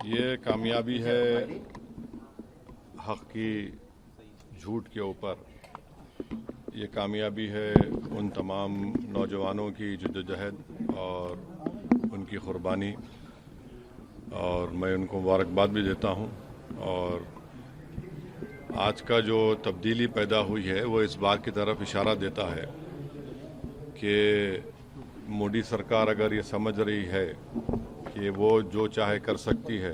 ये कामयाबी है हक की झूठ के ऊपर। ये कामयाबी है उन तमाम नौजवानों की जद्दोजहद और उनकी कुर्बानी, और मैं उनको मुबारकबाद भी देता हूँ। और आज का जो तब्दीली पैदा हुई है वो इस बात की तरफ इशारा देता है कि मोदी सरकार अगर ये समझ रही है कि वो जो चाहे कर सकती है,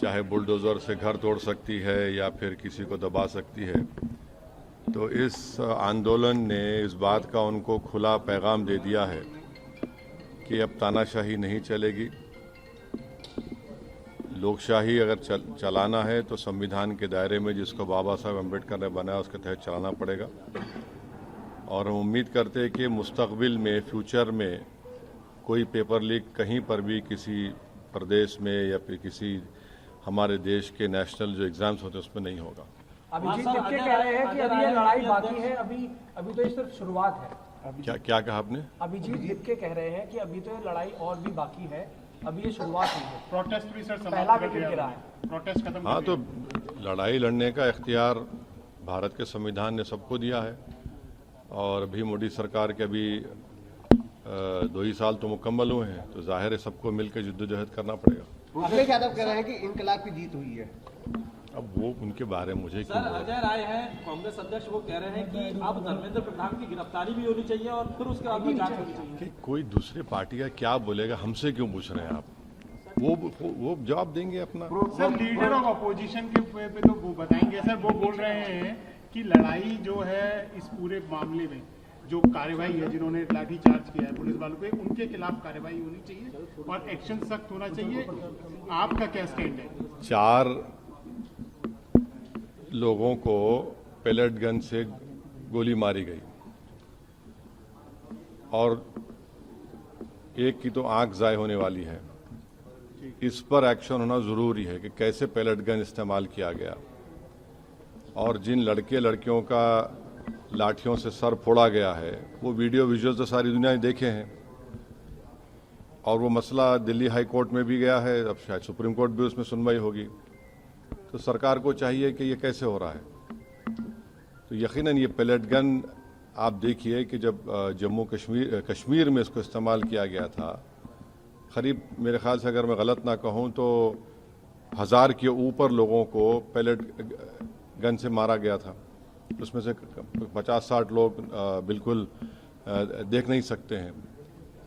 चाहे बुलडोज़र से घर तोड़ सकती है या फिर किसी को दबा सकती है, तो इस आंदोलन ने इस बात का उनको खुला पैगाम दे दिया है कि अब तानाशाही नहीं चलेगी। लोकशाही अगर चलाना है तो संविधान के दायरे में जिसको बाबा साहब अम्बेडकर ने बनाया उसके तहत चलाना पड़ेगा। और हम उम्मीद करते हैं कि मुस्तकबिल में, फ्यूचर में कोई पेपर लीक कहीं पर भी किसी प्रदेश में या फिर किसी हमारे देश के नेशनल जो एग्जाम्स होते हैं उसमें नहीं होगा। अभिजीत दिपके कह रहे हैं कि अभी ये लड़ाई बाकी है, अभी तो ये सिर्फ शुरुआत है। क्या कहा आपने? अभिजीत दिपके कह रहे हैं कि अभी तो ये लड़ाई और भी बाकी है, अभी ये शुरुआत हुई है। प्रोटेस्ट भी सर पहला विकेट गिरा है, प्रोटेस्ट खत्म। हाँ, तो लड़ाई लड़ने का इख्तियार भारत के संविधान ने सबको दिया है, और अभी मोदी सरकार के अभी 2 ही साल तो मुकम्मल हुए हैं, तो जाहिर है सबको मिलकर जद्दोजहद करना पड़ेगा। अखिलेश यादव कह रहे हैं कि इनकलाब की जीत हुई है। अब वो उनके बारे में मुझे सर, अजय राय है कांग्रेस अध्यक्ष, वो कह रहे हैं कि अब धर्मेंद्र प्रधान की गिरफ्तारी भी होनी चाहिए और फिर उसके बाद जांच होनी चाहिए। कोई दूसरी पार्टी का क्या बोलेगा, हमसे क्यों पूछ रहे हैं आप? वो जवाब देंगे अपना। सर, लीडर ऑफ अपोजिशन के पे तो वो बताएंगे। सर, वो बोल रहे हैं कि लड़ाई जो है इस पूरे मामले में जो कार्रवाई है, जिन्होंने लाठीचार्ज किया है पुलिस वालों पे, उनके खिलाफ कार्रवाई होनी चाहिए और एक्शन सख्त होना चाहिए। आपका क्या स्टैंड है? 4 लोगों को पेलेट गन से गोली मारी गई और एक की तो आंख ज़ाय होने वाली है। इस पर एक्शन होना ज़रूरी है कि कैसे पेलेट गन इस्तेमाल किया गया, और जिन लड़के लड़कियों का लाठियों से सर फोड़ा गया है वो वीडियो विजुअल्स तो सारी दुनिया ने देखे हैं, और वो मसला दिल्ली हाई कोर्ट में भी गया है, अब शायद सुप्रीम कोर्ट भी उसमें सुनवाई होगी। तो सरकार को चाहिए कि ये कैसे हो रहा है। तो यकीनन ये पेलेट गन आप देखिए कि जब जम्मू कश्मीर में इसको इस्तेमाल किया गया था, करीब मेरे ख्याल से अगर मैं गलत ना कहूँ तो 1000 के ऊपर लोगों को पेलेट गन से मारा गया था। उसमें से 50-60 लोग बिल्कुल देख नहीं सकते हैं।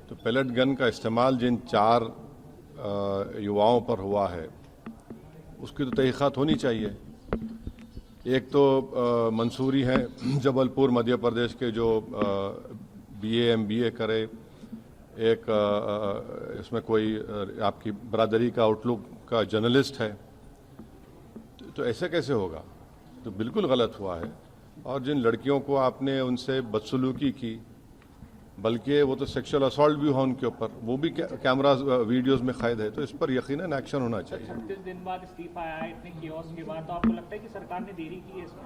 तो पेलेट गन का इस्तेमाल जिन 4 युवाओं पर हुआ है उसकी तो तहक़ीक़ात होनी चाहिए। एक तो मंसूरी है जबलपुर मध्य प्रदेश के, जो BA MBA करे, एक इसमें कोई आपकी बरादरी का आउटलुक का जर्नलिस्ट है। तो ऐसे कैसे होगा? तो बिल्कुल गलत हुआ है। और जिन लड़कियों को आपने उनसे बदसलूकी की, बल्कि वो तो सेक्सुअल असॉल्ट भी हुआ उनके ऊपर, वो भी कैमरा वीडियोस में कैद है, तो इस पर यकीनन एक्शन होना चाहिए। 36 दिन बाद इस्तीफा आया है, इतने कियोस के बाद, तो आपको लगता है कि सरकार ने देरी की है इसमें?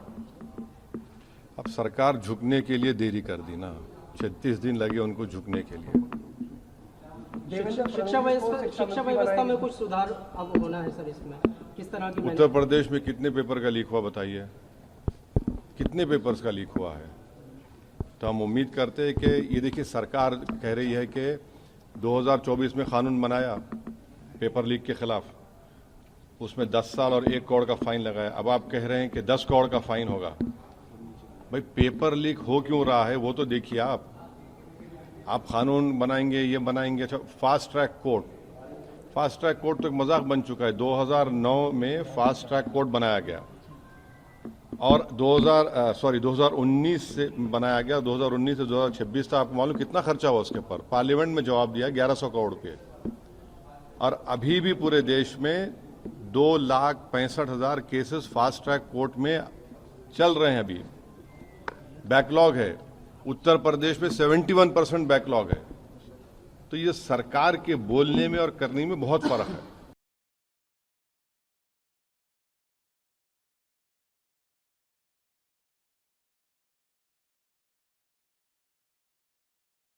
अब सरकार झुकने के लिए देरी कर दी ना, 36 दिन लगे उनको झुकने के लिए। शिक्षा व्यवस्था में कुछ सुधार अब होना है सर, इसमें किस तरह की? उत्तर प्रदेश में कितने पेपर का लीक हुआ बताइए? कितने पेपर्स का लीक हुआ है? तो हम उम्मीद करते हैं कि ये देखिए, सरकार कह रही है कि 2024 में कानून बनाया पेपर लीक के खिलाफ, उसमें 10 साल और 1 करोड़ का फाइन लगाया। अब आप कह रहे हैं कि 10 करोड़ का फाइन होगा। भाई, पेपर लीक हो क्यों रहा है वो तो देखिए। आप कानून बनाएंगे, ये बनाएंगे। अच्छा, फास्ट ट्रैक कोर्ट तो एक मजाक बन चुका है। 2009 में फास्ट ट्रैक कोर्ट बनाया गया और 2019 से बनाया गया। 2019 से 2026 तक आपको मालूम कितना खर्चा हुआ उसके पर? पार्लियामेंट में जवाब दिया 1100 करोड़ रुपये। और अभी भी पूरे देश में 2,65,000 केसेस फास्ट ट्रैक कोर्ट में चल रहे हैं। अभी बैकलॉग है। उत्तर प्रदेश में 71% बैकलॉग है। तो ये सरकार के बोलने में और करने में बहुत फर्क है।